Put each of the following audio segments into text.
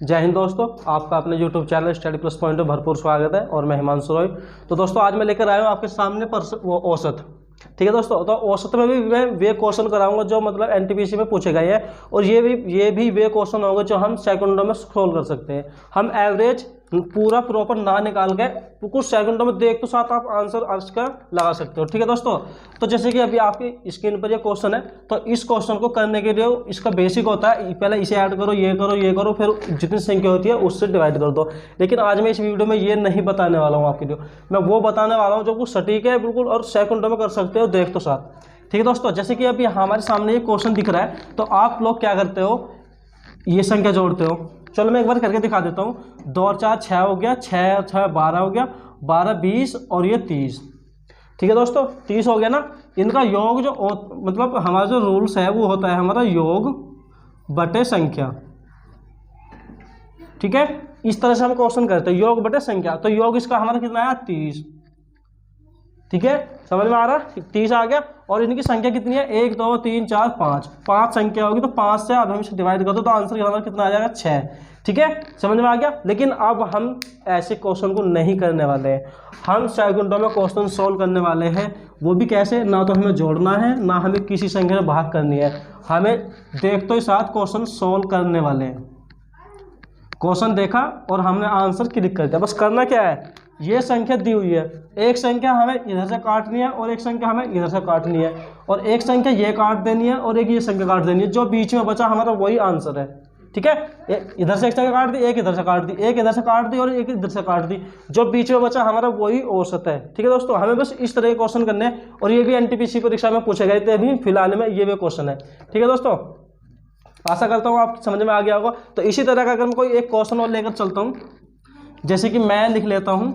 जय हिंद दोस्तों, आपका अपने YouTube channel study plus point में भरपूर स्वागत है। और मैं हिमांशु रॉय। तो दोस्तों आज मैं लेकर आया हूँ आपके सामने औसत। ठीक है दोस्तों, तो औसत में भी मैं वे क्वेश्चन कराऊंगा जो मतलब एनटीपीसी में पूछे गए हैं। और ये भी वे क्वेश्चन होंगे जो हम सेकंडों में सोल्व कर सकते हैं। हम एवरेज पूरा प्रॉपर ना निकाल के कुछ सेकंडों में देख तो साथ आप आंसर इसका लगा सकते हो। ठीक है दोस्तों, तो जैसे कि अभी आपकी स्क्रीन पर ये क्वेश्चन है, तो इस क्वेश्चन को करने के लिए इसका बेसिक होता है पहले इसे ऐड करो, ये करो, ये करो, फिर जितनी संख्या होती है उससे डिवाइड कर दो। लेकिन आज मैं इस वीडियो में ये नहीं बताने वाला हूँ आपके लिए। मैं वो बताने वाला हूँ जो कुछ सटीक है बिल्कुल और सेकंडों में कर सकते हो देख तो साथ। ठीक है दोस्तों, जैसे कि अभी हमारे सामने ये क्वेश्चन दिख रहा है, तो आप लोग क्या करते हो, ये संख्या जोड़ते हो। चलो मैं एक बार करके दिखा देता हूँ। 2 और 4 6 हो गया, 6 और 6 12 हो गया, 12 20 और ये 30। ठीक है दोस्तों, 30 हो गया ना। इनका योग जो मतलब हमारा जो रूल्स है वो होता है हमारा योग बटे संख्या। ठीक है, इस तरह से हम क्वेश्चन करते हैं, योग बटे संख्या। तो योग इसका हमारा कितना आया, 30। ठीक है, समझ में आ रहा है, 30 आ गया। और इनकी संख्या कितनी है, 1 2 3 4 5, 5 संख्या होगी। तो 5 से अब हम इसे डिवाइड कर दो तो आंसर हमारा कितना आ जाएगा, 6। ठीक है, समझ में आ गया। लेकिन अब हम ऐसे क्वेश्चन को नहीं करने वाले हैं, हम सेकंडों में क्वेश्चन सोल्व करने वाले हैं। वो भी कैसे, ना तो हमें जोड़ना है ना हमें किसी संख्या में भाग करनी है, हमें देखते ही साथ क्वेश्चन सोल्व करने वाले हैं। क्वेश्चन देखा और हमने आंसर क्लिक कर दिया। बस करना क्या है, ये संख्या दी हुई है, एक संख्या हमें इधर से काटनी है और एक संख्या हमें इधर से काटनी है, और एक संख्या ये काट देनी है और एक ये संख्या काट देनी है। जो बीच में बचा हमारा वही आंसर है। ठीक है, इधर से एक संख्या काट दी, एक इधर से काट दी, एक इधर से काट दी और एक इधर से काट दी। जो बीच में बचा हमारा वही औसत है। ठीक है दोस्तों, हमें बस इस तरह के क्वेश्चन करने हैं। और ये भी एनटीपीसी परीक्षा में पूछे गए थे अभी फिलहाल में, ये भी क्वेश्चन है। ठीक है दोस्तों, आशा करता हूँ आप समझ में आ गया होगा। तो इसी तरह का अगर मैं कोई एक क्वेश्चन और लेकर चलता हूँ, जैसे कि मैं लिख लेता हूँ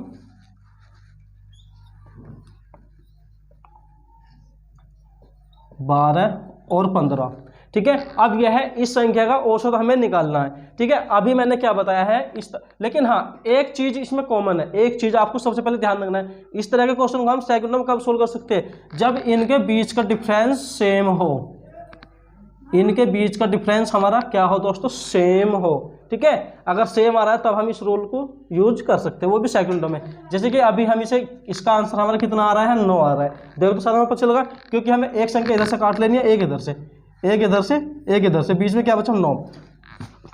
12 और 15। ठीक है, अब यह है इस संख्या का औसत हमें निकालना है। ठीक है, अभी मैंने क्या बताया है लेकिन हाँ, एक चीज इसमें कॉमन है, एक चीज आपको सबसे पहले ध्यान रखना है। इस तरह के क्वेश्चन को हम सेकंडों में कब सोल्व कर सकते हैं, जब इनके बीच का डिफरेंस सेम हो। इनके बीच का डिफरेंस हमारा क्या हो दोस्तों, सेम हो। ठीक है, अगर सेम आ रहा है तब हम इस रूल को यूज कर सकते हैं, वो भी सेकंडों में। जैसे कि अभी हम इसे, इसका आंसर हमारा कितना आ रहा है, 9 आ रहा है। देखो तो सारा हमें पता चलेगा, क्योंकि हमें एक संख्या इधर से काट लेनी है, एक इधर से, एक इधर से, एक इधर से, बीच में क्या बचा, 9।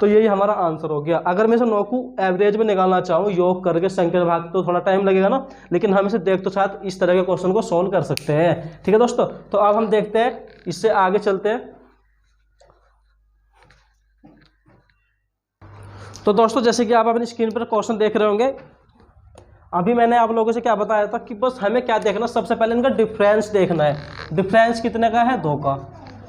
तो यही हमारा आंसर हो गया। अगर मैं इसे 9 को एवरेज में निकालना चाहूँ योग करके संख्या भाग, तो थोड़ा टाइम लगेगा ना, लेकिन हम इसे देख तो साथ इस तरह के क्वेश्चन को सोल्व कर सकते हैं। ठीक है दोस्तों, तो अब हम देखते हैं, इससे आगे चलते हैं। तो दोस्तों जैसे कि आप अपनी स्क्रीन पर क्वेश्चन देख रहे होंगे, अभी मैंने आप लोगों से क्या बताया था कि बस हमें क्या देखना, सबसे पहले इनका डिफरेंस देखना है। डिफरेंस कितने का है, 2 का।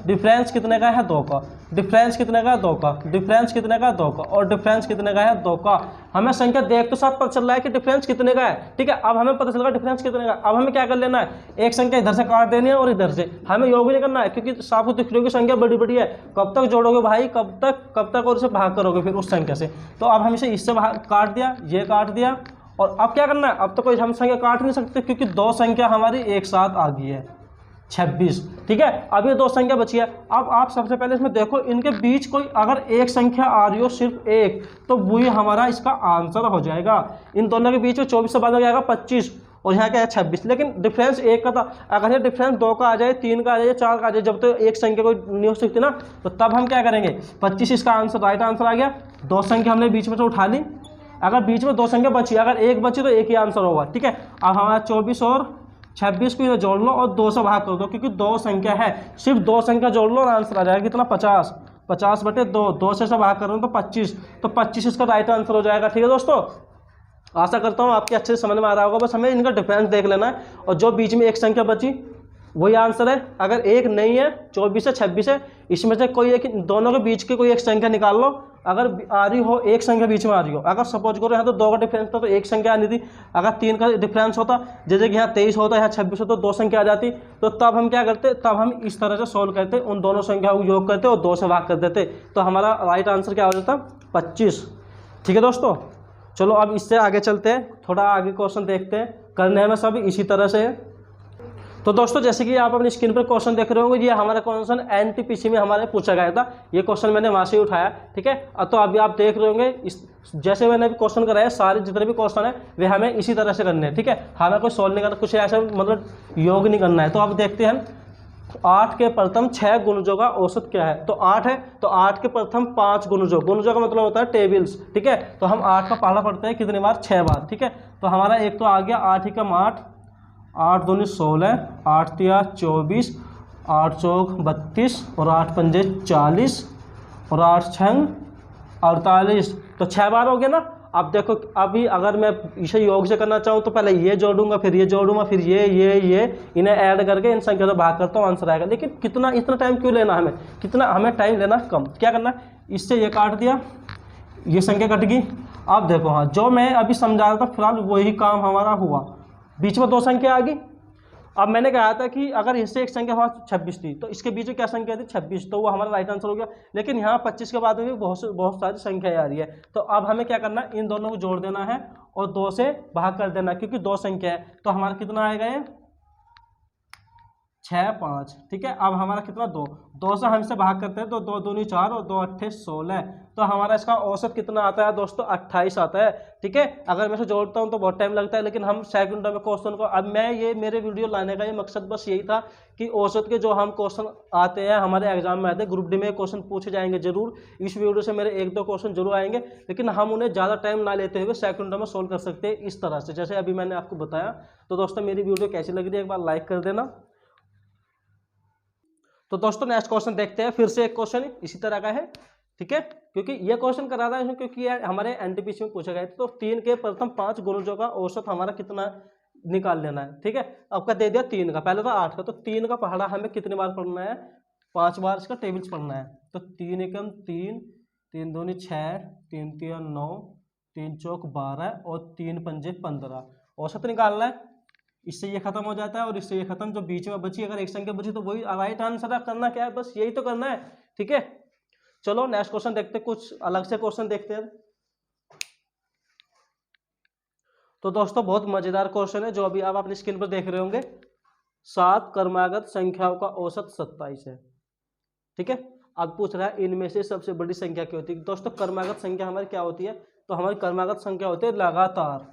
डिफरेंस कितने का है, 2 का। डिफरेंस कितने का है, 2 का। डिफरेंस कितने का है, 2 का। और डिफरेंस कितने का है, 2 का। हमें संख्या देख तो साथ पता चल रहा है कि डिफरेंस कितने का है। ठीक है, अब हमें पता चल रहा है डिफरेंस कितने का। अब हमें क्या कर लेना है, एक संख्या इधर से काट देनी है और इधर से। हमें योग भी नहीं करना है, क्योंकि आपको दिख रही होगी संख्या बड़ी बड़ी है। कब तक जोड़ोगे भाई, कब तक और इसे भाग करोगे फिर उस संख्या से। तो अब हम इसे इससे काट दिया, ये काट दिया, और अब क्या करना है, अब तो कोई हम संख्या काट नहीं सकते, क्योंकि 2 संख्या हमारी एक साथ आ गई है, 26। ठीक है, अब ये 2 संख्या बची है। अब आप सबसे पहले इसमें देखो, इनके बीच कोई अगर एक संख्या आ रही हो, सिर्फ एक, तो वही हमारा इसका आंसर हो जाएगा। इन दोनों के बीच में 24 से बाद में आएगा 25, और यहाँ क्या है 26। लेकिन डिफरेंस एक का था, अगर ये डिफरेंस 2 का आ जाए, 3 का आ जाए, 4 का आ जाए, जब तो एक संख्या कोई नहीं हो सकती ना, तो तब हम क्या करेंगे, 25 इसका आंसर, राइट आंसर आ गया। 2 संख्या हमने बीच में से उठा ली, अगर बीच में 2 संख्या बची, अगर एक बची तो एक ही आंसर होगा। ठीक है, अब हमारा 24 और 26 को इधर जोड़ लो और 2 से भाग कर दो, क्योंकि 2 संख्या है, सिर्फ 2 संख्या जोड़ लो और आंसर आ जाएगा कितना, 50। 50 बटे 2, 2 से भाग कर रहे हो तो 25, तो 25 इसका राइट आंसर हो जाएगा। ठीक है दोस्तों, आशा करता हूँ आपके अच्छे से समझ में आ रहा होगा। बस हमें इनका डिफरेंस देख लेना है, और जो बीच में एक संख्या बची वही आंसर है। अगर एक नहीं है, 24 से 26 है, इसमें से कोई एक, दोनों के बीच की कोई एक संख्या निकाल लो। अगर आ रही हो, एक संख्या बीच में आ रही हो, अगर सपोज करो यहाँ तो 2 का डिफरेंस था तो एक संख्या आनी थी। अगर 3 का डिफरेंस होता, जैसे कि यहाँ 23 होता, यहाँ 26 होता, तो 2 संख्या आ जाती। तो तब हम क्या करते, तब हम इस तरह से सोल्व करते, उन दोनों संख्याओं को योग करते और 2 से भाग कर देते, तो हमारा राइट आंसर क्या हो जाता, 25। ठीक है दोस्तों, चलो अब इससे आगे चलते हैं, थोड़ा आगे क्वेश्चन देखते हैं। करने में सब इसी तरह से है। तो दोस्तों जैसे कि आप अपनी स्क्रीन पर क्वेश्चन देख रहे होंगे, ये हमारा क्वेश्चन एनटीपीसी में हमारे पूछा गया था। ये क्वेश्चन मैंने वहाँ से उठाया, ठीक है। तो अभी आप देख रहे होंगे इस जैसे मैंने अभी क्वेश्चन कराया, सारे जितने भी क्वेश्चन है वे हमें इसी तरह से करने हैं, ठीक है। हमें कोई सॉल्व नहीं करना, कुछ ऐसा मतलब योग नहीं करना है। तो आप देखते हैं 8 के प्रथम 6 गुणजों का औसत क्या है। तो 8 है, तो 8 के प्रथम 5 गुणजों, गुणजों का मतलब होता है टेबल्स, ठीक है। तो हम 8 का पहला पढ़ते हैं कितनी बार, 6 बार, ठीक है। तो हमारा एक तो आ गया 8 एकम 8, 8 दूनी 16, 8 तिया 24, 8 चौक 32 और 8 पंजे 40 और 8 छंग 48। तो 6 बार हो गया ना। अब देखो अभी अगर मैं इसे योग से करना चाहूँ तो पहले ये जोड़ूंगा, फिर ये जोड़ूंगा, फिर ये इन्हें ऐड करके इन संख्या से भाग करता हूँ, आंसर आएगा। लेकिन कितना इतना टाइम क्यों लेना हमें, कितना हमें टाइम लेना कम। क्या करना है, इससे ये काट दिया, ये संख्या कट गई। अब देखो हाँ, जो मैं अभी समझा रहा था फिलहाल वही काम हमारा हुआ, बीच में 2 संख्या आ गई। अब मैंने कहा था कि अगर इससे एक संख्या हमारा 26 थी तो इसके बीच में क्या संख्या थी, 26, तो वो हमारा राइट आंसर हो गया। लेकिन यहाँ 25 के बाद में भी बहुत सारी संख्याएं आ रही है। तो अब हमें क्या करना है, इन दोनों को जोड़ देना है और 2 से भाग कर देना, क्योंकि 2 संख्या है। तो हमारा कितना आएगा, ये 6 5, ठीक है। अब हमारा कितना 2 से हमसे भाग करते हैं तो 2 दूनी 4 और 2 अट्ठे 16। तो हमारा इसका औसत कितना आता है दोस्तों, 28 आता है, ठीक है। अगर मैं इसे जोड़ता हूं तो बहुत टाइम लगता है, लेकिन हम सेकंड में क्वेश्चन को, अब मैं ये मेरे वीडियो लाने का ये मकसद बस यही था कि औसत के जो हम क्वेश्चन आते हैं हमारे एग्जाम में आते हैं, ग्रुप डी में क्वेश्चन पूछे जाएंगे जरूर, इस वीडियो से मेरे 1-2 क्वेश्चन जरूर आएंगे, लेकिन हम उन्हें ज़्यादा टाइम ना लेते हुए सेकंड में सोल्व कर सकते हैं इस तरह से, जैसे अभी मैंने आपको बताया। तो दोस्तों मेरी वीडियो कैसी लग रही है एक बार लाइक कर देना। तो दोस्तों नेक्स्ट क्वेश्चन देखते हैं, फिर से एक क्वेश्चन इसी तरह का है, ठीक है। क्योंकि ये क्वेश्चन करा रहा है क्योंकि ये हमारे एनटीपीसी में पूछा गया है। तो 3 के प्रथम 5 गुणजों का औसत हमारा कितना निकाल लेना है, ठीक है। आपका दे दिया 3 का, पहले था 8 का, तो 3 का पहाड़ा हमें कितनी बार पढ़ना है, 5 बार इसका टेबल्स पढ़ना है। तो 3 एकम 3, 3 दूनी 6, 3 तिया 9, 3 चौक 12 और 3 पंजे 15, औसत निकालना है। इससे ये खत्म हो जाता है और इससे ये खत्म, जो बीच में बची अगर एक संख्या बची तो वही राइट आंसर है। करना क्या है, बस यही तो करना है, ठीक है। चलो नेक्स्ट क्वेश्चन देखते हैं, कुछ अलग से क्वेश्चन देखते हैं। तो दोस्तों बहुत मजेदार क्वेश्चन है जो अभी आप अपनी स्क्रीन पर देख रहे होंगे। 7 क्रमागत संख्याओं का औसत 27 है, ठीक है। अब पूछ रहा है इनमें से सबसे बड़ी संख्या क्या होती है। दोस्तों क्रमागत संख्या हमारी क्या होती है, तो हमारी क्रमागत संख्या होती है लगातार,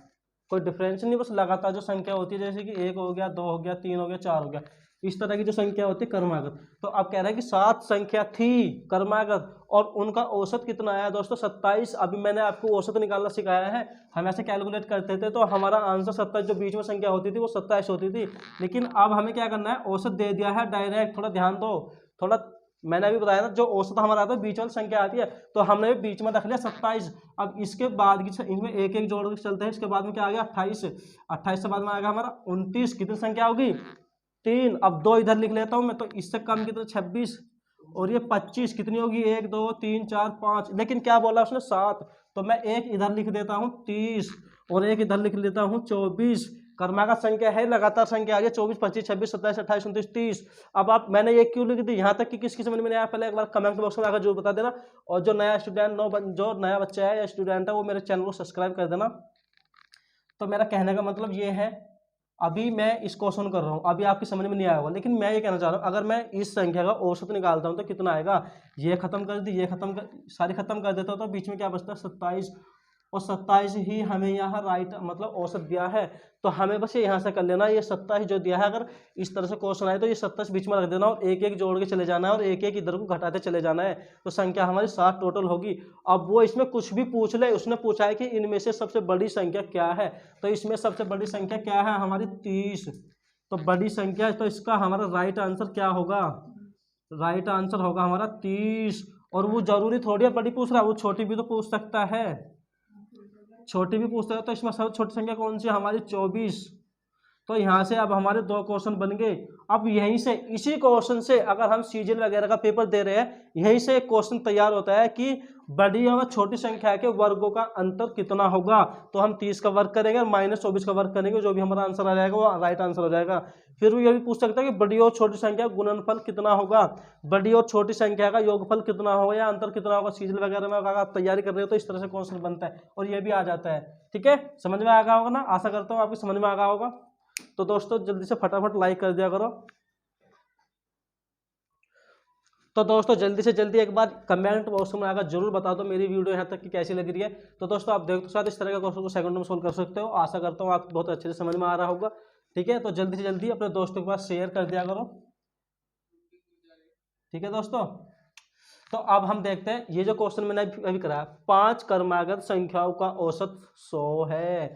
कोई डिफरेंस नहीं, बस लगातार जो संख्या होती है, जैसे कि 1 हो गया, 2 हो गया, 3 हो गया, 4 हो गया, इस तरह की जो संख्या होती है क्रमागत। तो अब कह रहा है कि 7 संख्या थी क्रमागत और उनका औसत कितना आया दोस्तों, 27। अभी मैंने आपको औसत निकालना सिखाया है, हम ऐसे कैलकुलेट करते थे तो हमारा आंसर 27, जो बीच में संख्या होती थी वो 27 होती थी। लेकिन अब हमें क्या करना है, औसत दे दिया है डायरेक्ट, थोड़ा ध्यान दो, थोड़ा मैंने अभी बताया था जो औसत हमारा आता है बीच वाली संख्या आती है, तो हमने बीच में रख लिया 27। अब इसके बाद की इनमें एक एक जोड़ के चलते हैं, इसके बाद में क्या आ गया 28, 28 से बाद में आएगा हमारा 29, कितनी संख्या होगी 3। अब 2 इधर लिख लेता हूं मैं, तो इससे कम कितना 26 और ये 25, कितनी होगी 1 2 3 4 5, लेकिन क्या बोला उसने 7, तो मैं एक इधर लिख देता हूँ 30 और एक इधर लिख लेता हूँ 24। क्रमागत संख्या है, लगातार संख्या आ गई 24 25 26 27 28 29 30। अब आप मैंने ये क्यों लिख दी, यहाँ तक कि किसकी समझ में नहीं आया पहले एक बार कमेंट बॉक्स में आकर जरूर बता देना। और जो नया स्टूडेंट जो नया बच्चा है या स्टूडेंट है वो मेरे चैनल को सब्सक्राइब कर देना। तो मेरा कहने का मतलब ये है, अभी मैं इस क्वेश्चन कर रहा हूँ, अभी आपकी समझ में नहीं आया होगा, लेकिन मैं ये कहना चाह रहा हूँ अगर मैं इस संख्या का औसत निकालता हूँ तो कितना आएगा, ये खत्म कर दी, ये सारी खत्म कर देता हूँ तो बीच में क्या बचता है 27, और 27 ही हमें यहाँ राइट मतलब औसत दिया है। तो हमें बस ये यहाँ से कर लेना, ये 27 जो दिया है, अगर इस तरह से क्वेश्चन आए तो ये 27 बीच में रख देना और एक एक जोड़ के चले जाना है और एक एक इधर को घटाते चले जाना है, तो संख्या हमारी 7 टोटल होगी। अब वो इसमें कुछ भी पूछ ले, उसने पूछा है कि इनमें से सबसे बड़ी संख्या क्या है, तो इसमें सबसे बड़ी संख्या क्या है हमारी 30, तो बड़ी संख्या, तो इसका हमारा राइट आंसर क्या होगा, राइट आंसर होगा हमारा 30। और वो जरूरी थोड़ी है बड़ी पूछ रहा है, वो छोटी भी तो पूछ सकता है, छोटी भी पूछता है। तो इसमें सबसे छोटी संख्या कौन सी है हमारी 24। तो यहाँ से अब हमारे 2 क्वेश्चन बन गए। अब यहीं से इसी क्वेश्चन से अगर हम सीजीएल वगैरह का पेपर दे रहे हैं, यहीं से एक क्वेश्चन तैयार होता है कि बड़ी और छोटी संख्या के वर्गों का अंतर कितना होगा। तो हम 30 का वर्ग करेंगे और -24 का वर्ग करेंगे, जो भी हमारा आंसर आ जाएगा वो राइट आंसर हो जाएगा। फिर वो ये भी पूछ सकता है कि बड़ी और छोटी संख्या गुणनफल कितना होगा, बड़ी और छोटी संख्या का योगफल कितना होगा या अंतर कितना होगा। सीजीएल वगैरह में अगर आप तैयारी कर रहे हो तो इस तरह से क्वेश्चन बनता है और ये भी आ जाता है, ठीक है। समझ में आ गया होगा ना, आशा करता हूँ आपको समझ में आ गया होगा। तो दोस्तों जल्दी से फटाफट लाइक कर दिया करो। तो दोस्तों जल्दी से जल्दी एक बार कमेंट बॉक्स में आकर जरूर बता दो मेरी वीडियो यहाँ तक की कैसी लग रही है। तो दोस्तों आप देखो तो साथ इस तरह का क्वेश्चन को सेकंड में सोल्व कर सकते हो। आशा करता हूँ आपको बहुत अच्छे से समझ में आ रहा होगा। ठीक है, तो जल्दी से जल्दी अपने दोस्तों के पास शेयर कर दिया करो। ठीक है दोस्तों, तो अब हम देखते हैं ये जो क्वेश्चन मैंने अभी कराया, 5 क्रमागत संख्याओं का औसत 100 है।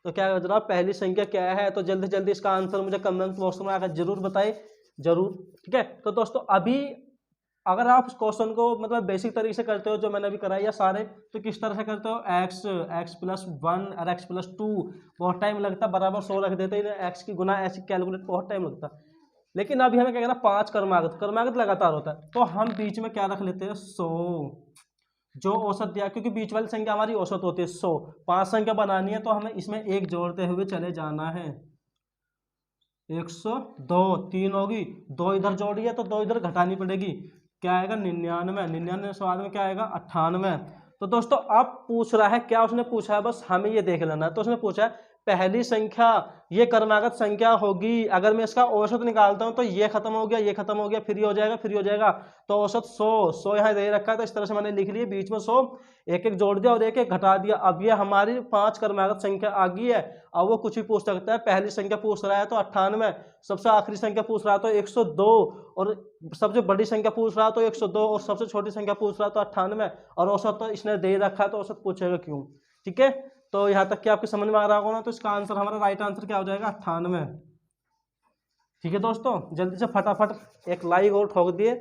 तो क्या जनाब पहली संख्या क्या है? तो जल्दी जल्दी इसका आंसर मुझे कमेंट बॉक्स में आकर जरूर बताइए, जरूर। ठीक है, तो दोस्तों अभी अगर आप इस क्वेश्चन को मतलब बेसिक तरीके से करते हो जो मैंने अभी कराया सारे, तो किस तरह से करते हो, x+1 और x+2 बहुत टाइम लगता, बराबर 100 रख देते हैं, x की गुना ऐसे कैलकुलेट बहुत टाइम लगता। लेकिन अभी हमें क्या करना, 5 क्रमागत लगातार होता है, तो हम बीच में क्या रख लेते हैं, 100 जो औसत दिया, क्योंकि बीच वाली संख्या हमारी औसत होती है 100। 5 संख्या बनानी है तो हमें इसमें एक जोड़ते हुए चले जाना है। 102 3 होगी, 2 इधर जोड़ी है तो 2 इधर घटानी पड़ेगी, क्या आएगा 99। 99 के बाद में क्या आएगा 98। तो दोस्तों अब पूछ रहा है क्या, उसने पूछा है बस हमें ये देख लेना है। तो उसने पूछा है पहली संख्या ये क्रमागत संख्या होगी, अगर मैं इसका औसत निकालता हूं तो ये खत्म हो गया, ये खत्म हो गया, फिर ये हो जाएगा, फिर ये हो जाएगा। तो औसत 100 यहाँ दे रखा है, तो इस तरह से मैंने लिख लिया, बीच में 100 एक एक जोड़ दिया और एक एक घटा दिया। अब ये हमारी 5 क्रमागत संख्या आ गई है। अब वो कुछ भी पूछ सकता है, पहली संख्या पूछ रहा है तो 98, सबसे आखिरी संख्या पूछ रहा है तो 102, और सबसे बड़ी संख्या पूछ रहा है तो 102, और सबसे छोटी संख्या पूछ रहा है तो 98, और औसत तो इसने दे रखा है तो औसत पूछेगा क्यों। ठीक है, तो यहाँ तक कि आपके समझ में आ रहा होगा ना। तो इसका आंसर हमारा राइट आंसर क्या हो जाएगा, 98। ठीक है दोस्तों, जल्दी से फटाफट एक लाइक और ठोक दिए,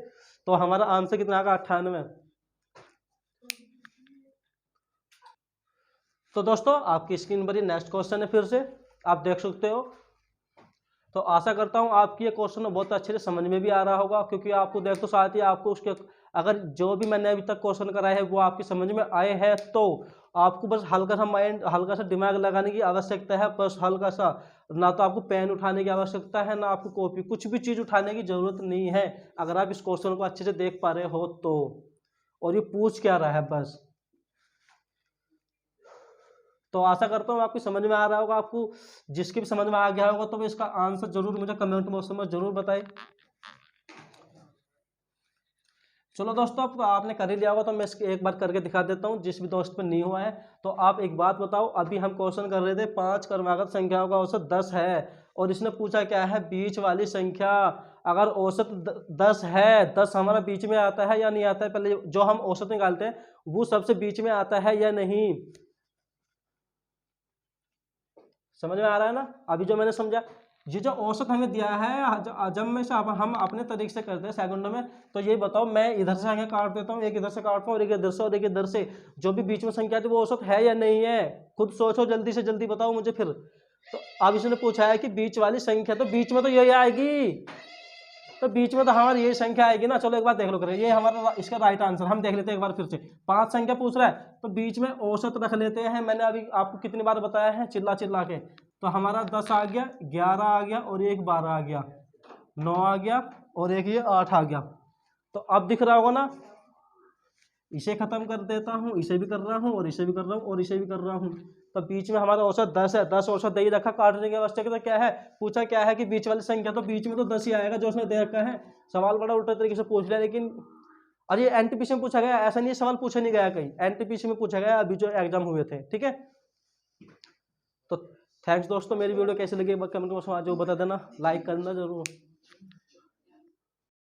तो हमारा आंसर कितना आएगा, 98। तो दोस्तों आपकी स्क्रीन पर ये नेक्स्ट क्वेश्चन है, फिर से आप देख सकते हो। तो आशा करता हूँ आपकी ये क्वेश्चन बहुत अच्छे से समझ में भी आ रहा होगा, क्योंकि आपको देख तो साथ ही आपको उसके अगर जो भी मैंने अभी तक क्वेश्चन कराए हैं वो आपकी समझ में आए हैं, तो आपको बस हल्का सा माइंड, हल्का सा दिमाग लगाने की आवश्यकता है, बस हल्का सा। ना तो आपको पेन उठाने की आवश्यकता है, ना आपको कॉपी, कुछ भी चीज़ उठाने की जरूरत नहीं है, अगर आप इस क्वेश्चन को अच्छे से देख पा रहे हो तो। और ये पूछ क्या रहा है बस। तो आशा करता हूँ आपको समझ में आ रहा होगा। आपको जिसके भी समझ में आ गया होगा तो वो इसका आंसर जरूर मुझे कमेंट बॉक्स में जरूर बताए। चलो दोस्तों, अब आपने कर ही लिया होगा तो मैं इसके एक बार करके दिखा देता हूँ, जिस भी दोस्त पर नहीं हुआ है। तो आप एक बात बताओ, अभी हम क्वेश्चन कर रहे थे 5 क्रमागत संख्याओं का औसत 10 है, और इसने पूछा क्या है, बीच वाली संख्या। अगर औसत 10 है, 10 हमारा बीच में आता है या नहीं आता है, पहले जो हम औसत निकालते हैं वो सबसे बीच में आता है या नहीं। समझ में आ रहा है ना अभी जो मैंने समझा। ये जो औसत हमें दिया है, जब में से हम अपने तरीके से करते हैं सेकंडों में, तो ये बताओ मैं इधर से संख्या काट देता हूँ, एक इधर से काटता हूँ और एक इधर से और एक इधर से, जो भी बीच में संख्या थी वो औसत है या नहीं है, खुद सोचो, जल्दी से जल्दी बताओ मुझे फिर। तो अब इसने पूछा है कि बीच वाली संख्या, तो बीच में तो यही आएगी, तो बीच में तो हमारी यही संख्या आएगी ना। चलो एक बार देख लो करें, ये हमारा इसका राइट आंसर हम देख लेते हैं एक बार फिर से। 5 संख्या पूछ रहा है तो बीच में औसत रख लेते हैं। मैंने अभी आपको कितनी बार बताया है चिल्ला चिल्ला के। तो हमारा 10 आ गया, 11 आ गया और एक 12 आ गया, 9 आ गया और एक ये 8 आ गया। तो अब दिख रहा होगा ना, इसे खत्म कर देता हूँ, इसे भी कर रहा हूँ और इसे भी कर रहा हूँ और इसे भी कर रहा हूँ। तो बीच में हमारा औसत 10 है, 10 औसत दे ही रखा, काटने की आवश्यकता क्या है। पूछा क्या है कि बीच वाली संख्या, तो बीच में तो 10 ही आएगा जो उसने दे रखा है। सवाल बड़ा उल्टा तरीके से पूछ लिया, लेकिन और ये एनटीपीसी में पूछा गया, ऐसा नहीं सवाल पूछा नहीं गया कहीं, एनटीपीसी में पूछा गया अभी जो एग्जाम हुए थे। ठीक है, तो थैंक्स दोस्तों, मेरी वीडियो कैसी लगी कमेंट बॉक्स में जो बता देना, लाइक करना जरूर।